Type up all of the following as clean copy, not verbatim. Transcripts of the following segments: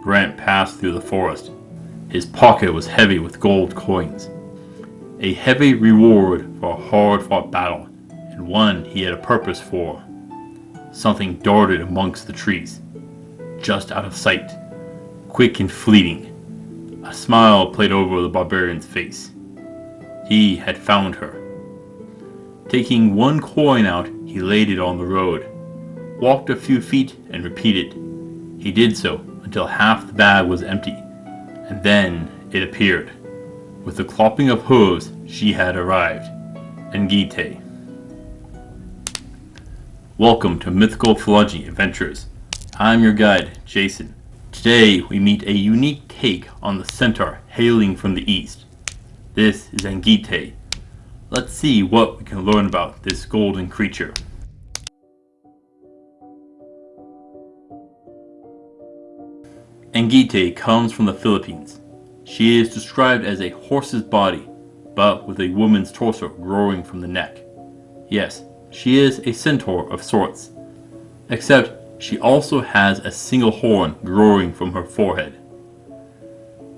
Grant passed through the forest. His pocket was heavy with gold coins. A heavy reward for a hard-fought battle, and one he had a purpose for. Something darted amongst the trees, just out of sight, quick and fleeting. A smile played over the barbarian's face. He had found her. Taking one coin out, he laid it on the road, walked a few feet, and repeated. He did so until half the bag was empty, and then it appeared. With the clopping of hooves, she had arrived. Anggitay. Welcome to Mythical Phylogeny Adventures. I'm your guide, Jason. Today we meet a unique take on the Centaur hailing from the east. This is Anggitay. Let's see what we can learn about this golden creature. Anggitay comes from the Philippines. She is described as a horse's body, but with a woman's torso growing from the neck. Yes, she is a centaur of sorts, except she also has a single horn growing from her forehead.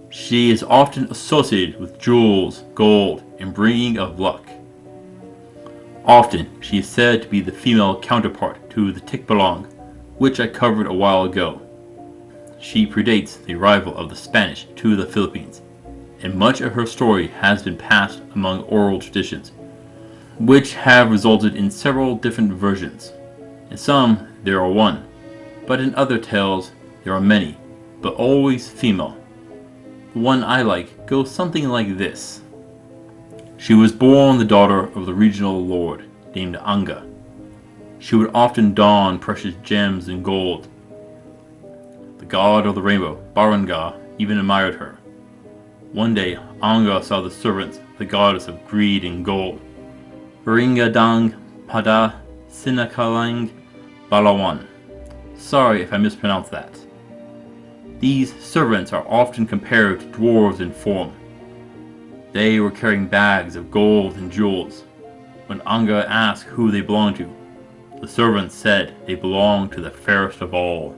She is often associated with jewels, gold, and bringing of luck. Often, she is said to be the female counterpart to the Tikbalang, which I covered a while ago. She predates the arrival of the Spanish to the Philippines, and much of her story has been passed among oral traditions, which have resulted in several different versions. In some, there are one, but in other tales, there are many, but always female. The one I like goes something like this. She was born the daughter of the regional lord named Anga. She would often don precious gems and gold. The god of the rainbow, Barangay, even admired her. One day, Anga saw the servants of the goddess of greed and gold, Ringadang Pada Sinakalang Balawan. Sorry if I mispronounced that. These servants are often compared to dwarves in form. They were carrying bags of gold and jewels. When Anga asked who they belonged to, the servants said they belonged to the fairest of all.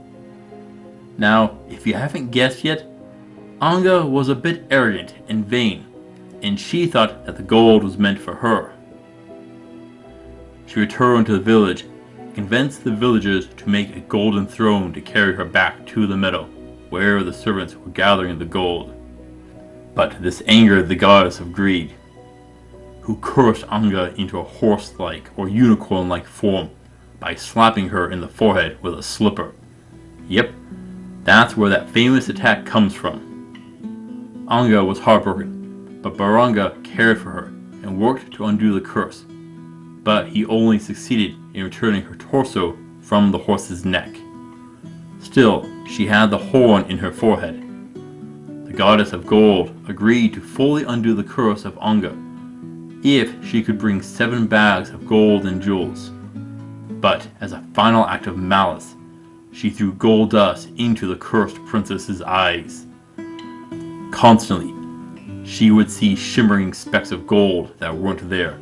Now, if you haven't guessed yet, Anga was a bit arrogant and vain, and she thought that the gold was meant for her. She returned to the village and convinced the villagers to make a golden throne to carry her back to the meadow, where the servants were gathering the gold. But this angered the goddess of greed, who cursed Anga into a horse-like or unicorn-like form by slapping her in the forehead with a slipper. Yep, that's where that famous attack comes from. Anga was heartbroken, but Baranga cared for her and worked to undo the curse, but he only succeeded in returning her torso from the horse's neck. Still, she had the horn in her forehead. The goddess of gold agreed to fully undo the curse of Anga if she could bring 7 bags of gold and jewels. But as a final act of malice, she threw gold dust into the cursed princess's eyes. Constantly, she would see shimmering specks of gold that weren't there.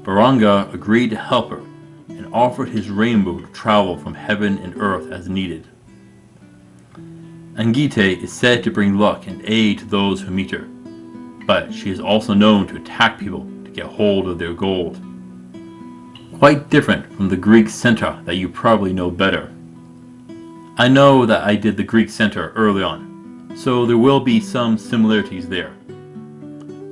Baranga agreed to help her and offered his rainbow to travel from heaven and earth as needed. Anggitay is said to bring luck and aid to those who meet her, but she is also known to attack people to get hold of their gold. Quite different from the Greek centaur that you probably know better. I know that I did the Greek centaur early on, so there will be some similarities there.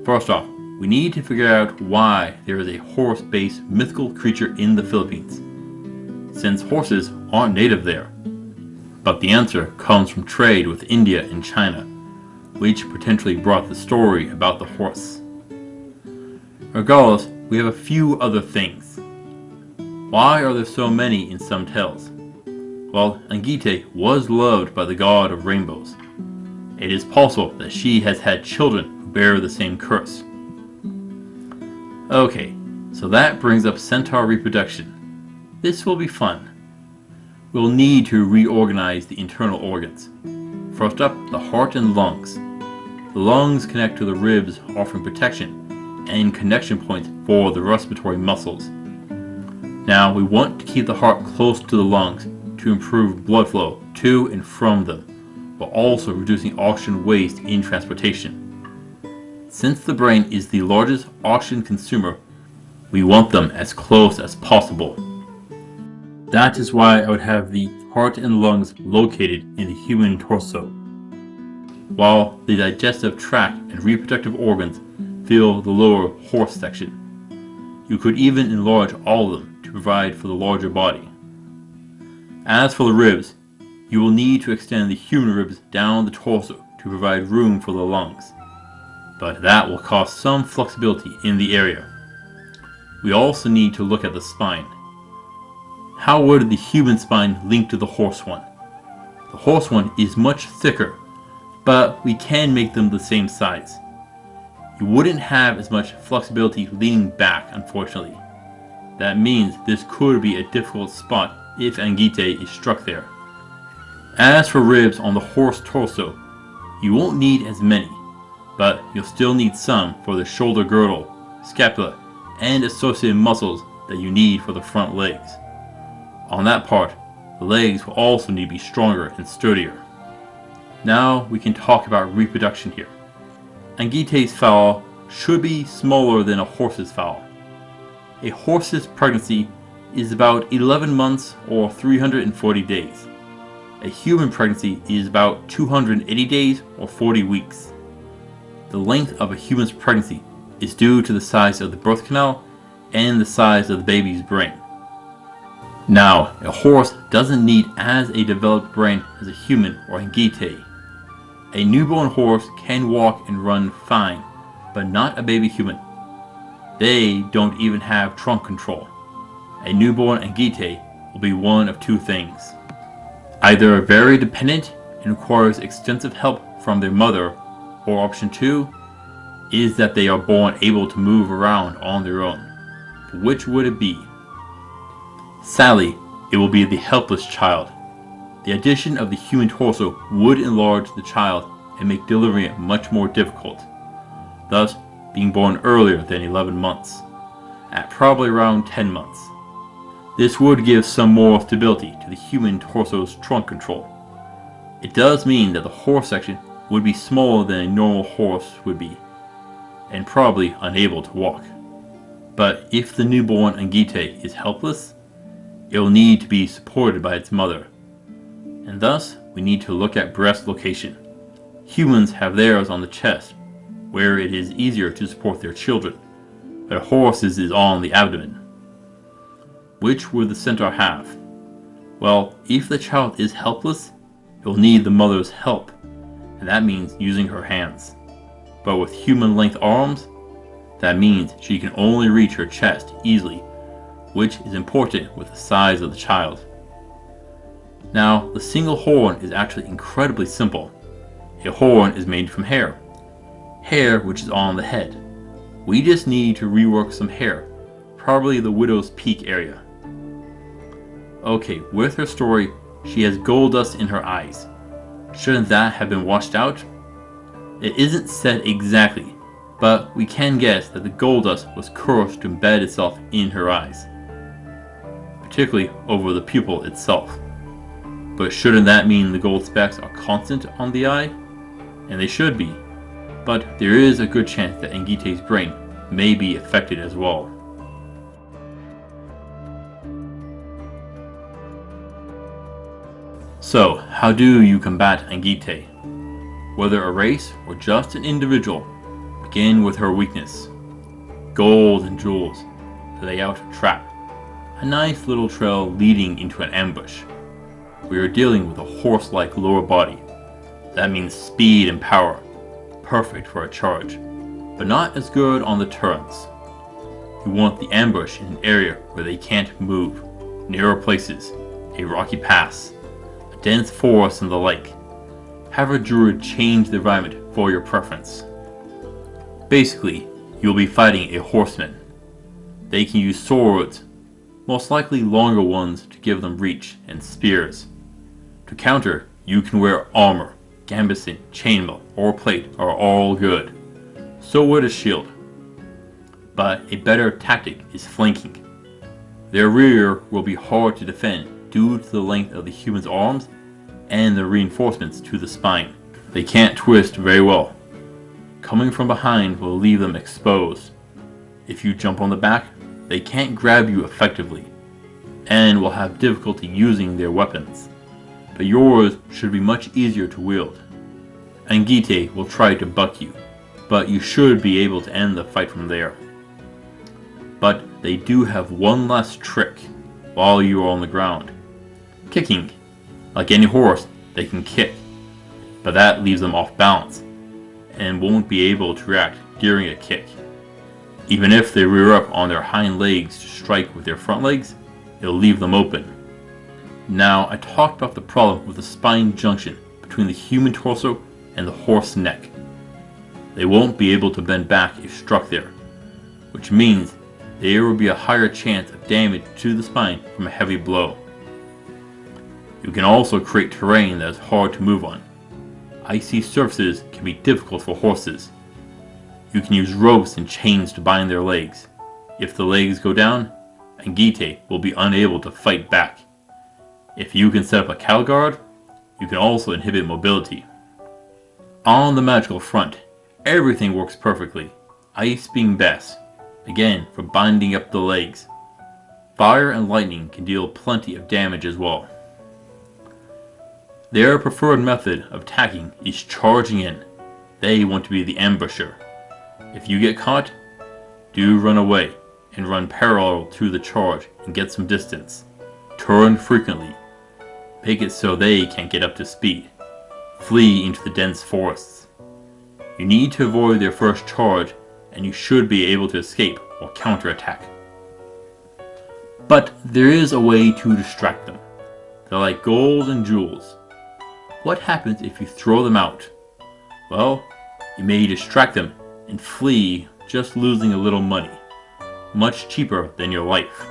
First off, we need to figure out why there is a horse-based mythical creature in the Philippines, since horses aren't native there. But the answer comes from trade with India and China, which potentially brought the story about the horse. Regardless, we have a few other things. Why are there so many in some tales? Well, Anggitay was loved by the god of rainbows. It is possible that she has had children who bear the same curse. Okay, so that brings up centaur reproduction. This will be fun. We'll need to reorganize the internal organs. First up, the heart and lungs. The lungs connect to the ribs, offering protection and connection points for the respiratory muscles. Now, we want to keep the heart close to the lungs to improve blood flow to and from them, while also reducing oxygen waste in transportation. Since the brain is the largest oxygen consumer, we want them as close as possible. That is why I would have the heart and lungs located in the human torso, while the digestive tract and reproductive organs fill the lower horse section. You could even enlarge all of them to provide for the larger body. As for the ribs, you will need to extend the human ribs down the torso to provide room for the lungs, but that will cost some flexibility in the area. We also need to look at the spine. How would the human spine link to the horse one? The horse one is much thicker, but we can make them the same size. You wouldn't have as much flexibility leaning back, unfortunately. That means this could be a difficult spot if Anggitay is struck there. As for ribs on the horse torso, you won't need as many, but you'll still need some for the shoulder girdle, scapula, and associated muscles that you need for the front legs. On that part, the legs will also need to be stronger and sturdier. Now we can talk about reproduction here. Anggitay's fowl should be smaller than a horse's fowl. A horse's pregnancy is about 11 months or 340 days. A human pregnancy is about 280 days or 40 weeks. The length of a human's pregnancy is due to the size of the birth canal and the size of the baby's brain. Now, a horse doesn't need as a developed brain as a human or Anggitay. A newborn horse can walk and run fine, but not a baby human. They don't even have trunk control. A newborn Anggitay will be one of two things. Either very dependent and requires extensive help from their mother, or option 2 is that they are born able to move around on their own. Which would it be? Sadly, it will be the helpless child. The addition of the human torso would enlarge the child and make delivering it much more difficult, thus being born earlier than 11 months, at probably around 10 months. This would give some more stability to the human torso's trunk control. It does mean that the horse section would be smaller than a normal horse would be, and probably unable to walk. But if the newborn Anggitay is helpless, it will need to be supported by its mother, and thus we need to look at breast location. Humans have theirs on the chest, where it is easier to support their children, but a horse's is on the abdomen. Which would the centaur have? Well, if the child is helpless, it will need the mother's help, and that means using her hands. But with human-length arms, that means she can only reach her chest easily, which is important with the size of the child. Now, the single horn is actually incredibly simple. A horn is made from hair. Hair which is on the head. We just need to rework some hair, probably the widow's peak area. Okay, with her story, she has gold dust in her eyes. Shouldn't that have been washed out? It isn't said exactly, but we can guess that the gold dust was cursed to embed itself in her eyes, particularly over the pupil itself. But shouldn't that mean the gold specks are constant on the eye? And they should be, but there is a good chance that Anggitay's brain may be affected as well. So, how do you combat Anggitay? Whether a race or just an individual, begin with her weakness. Gold and jewels. Lay out a trap. A nice little trail leading into an ambush. We are dealing with a horse-like lower body. That means speed and power. Perfect for a charge, but not as good on the turns. You want the ambush in an area where they can't move. Narrow places, a rocky pass, a dense forest and the like. Have a druid change the environment for your preference. Basically, you'll be fighting a horseman. They can use swords, most likely longer ones to give them reach, and spears. To counter, you can wear armor. Gambeson, chainmail, or plate are all good. So would a shield. But a better tactic is flanking. Their rear will be hard to defend due to the length of the human's arms and the reinforcements to the spine. They can't twist very well. Coming from behind will leave them exposed. If you jump on the back, they can't grab you effectively, and will have difficulty using their weapons. But yours should be much easier to wield. Anggitay will try to buck you, but you should be able to end the fight from there. But they do have one last trick while you are on the ground. Kicking. Like any horse, they can kick, but that leaves them off balance and won't be able to react during a kick. Even if they rear up on their hind legs to strike with their front legs, it'll leave them open. Now, I talked about the problem with the spine junction between the human torso and the horse neck. They won't be able to bend back if struck there, which means there will be a higher chance of damage to the spine from a heavy blow. You can also create terrain that is hard to move on. Icy surfaces can be difficult for horses. You can use ropes and chains to bind their legs. If the legs go down, Anggitay will be unable to fight back. If you can set up a cattle guard, you can also inhibit mobility. On the magical front, everything works perfectly, ice being best, again for binding up the legs. Fire and lightning can deal plenty of damage as well. Their preferred method of attacking is charging in. They want to be the ambusher. If you get caught, do run away and run parallel to the charge and get some distance. Turn frequently. Make it so they can't get up to speed. Flee into the dense forests. You need to avoid their first charge, and you should be able to escape or counterattack. But there is a way to distract them. They're like gold and jewels. What happens if you throw them out? Well, you may distract them and flee, just losing a little money. Much cheaper than your life.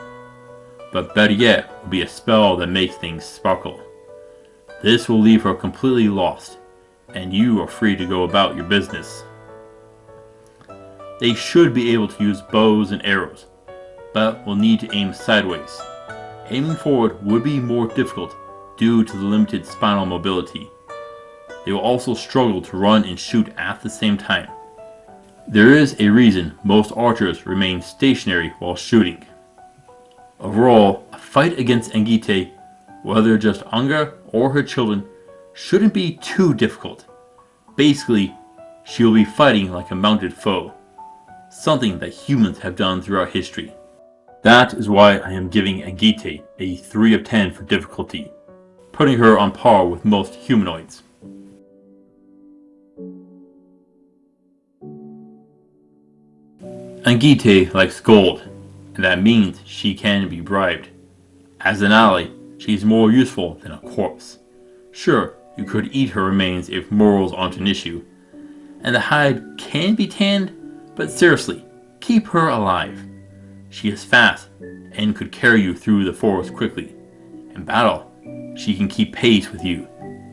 But better yet will be a spell that makes things sparkle. This will leave her completely lost, and you are free to go about your business. They should be able to use bows and arrows, but will need to aim sideways. Aiming forward would be more difficult due to the limited spinal mobility. They will also struggle to run and shoot at the same time. There is a reason most archers remain stationary while shooting. Overall, a fight against Anggitay, whether just Anga or her children, shouldn't be too difficult. Basically, she will be fighting like a mounted foe, something that humans have done throughout history. That is why I am giving Anggitay a 3 of 10 for difficulty, putting her on par with most humanoids. Anggitay likes gold, and that means she can be bribed. As an ally, she is more useful than a corpse. Sure, you could eat her remains if morals aren't an issue, and the hide can be tanned, but seriously, keep her alive. She is fast and could carry you through the forest quickly. In battle, she can keep pace with you,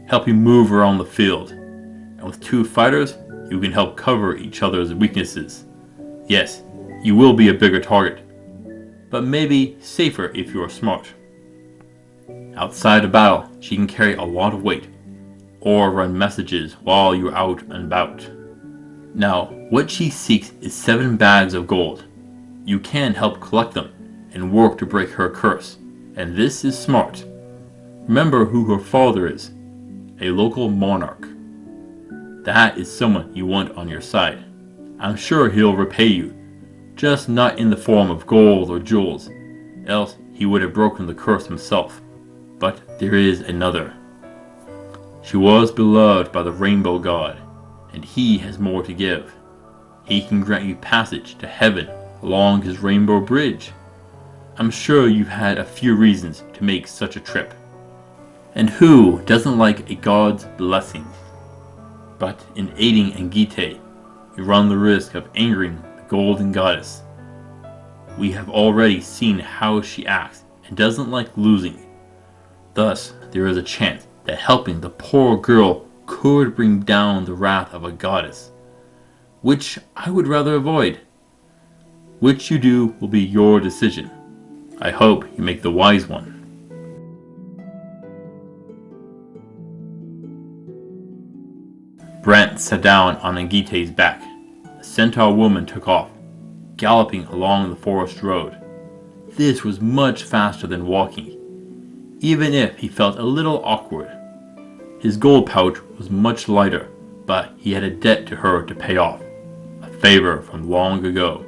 help you move around the field, and with 2 fighters, you can help cover each other's weaknesses. Yes, you will be a bigger target, but maybe safer if you are smart. Outside of battle, she can carry a lot of weight, or run messages while you're out and about. Now, what she seeks is 7 bags of gold. You can help collect them, and work to break her curse, and this is smart. Remember who her father is, a local monarch. That is someone you want on your side. I'm sure he'll repay you, just not in the form of gold or jewels, else he would have broken the curse himself. But there is another. She was beloved by the Rainbow God, and he has more to give. He can grant you passage to heaven along his rainbow bridge. I'm sure you've had a few reasons to make such a trip. And who doesn't like a god's blessing? But in aiding Anggitay, you run the risk of angering the golden goddess. We have already seen how she acts and doesn't like losing. Thus, there is a chance that helping the poor girl could bring down the wrath of a goddess, which I would rather avoid. Which you do will be your decision. I hope you make the wise one. Brent sat down on Anggitay's back. The Centaur woman took off, galloping along the forest road. This was much faster than walking, even if he felt a little awkward. His gold pouch was much lighter, but he had a debt to her to pay off, a favor from long ago.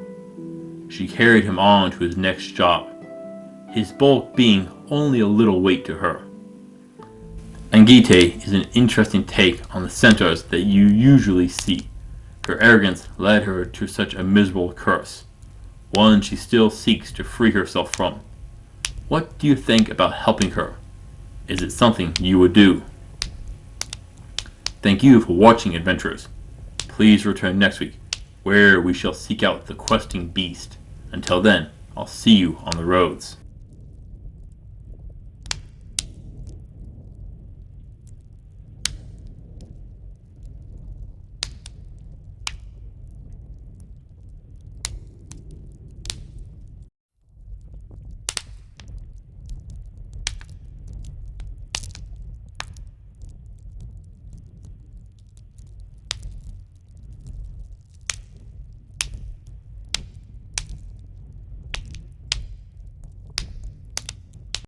She carried him on to his next job, his bulk being only a little weight to her. Anggitay is an interesting take on the centaurs that you usually see. Her arrogance led her to such a miserable curse, one she still seeks to free herself from. What do you think about helping her? Is it something you would do? Thank you for watching, adventurers. Please return next week, where we shall seek out the questing beast. Until then, I'll see you on the roads.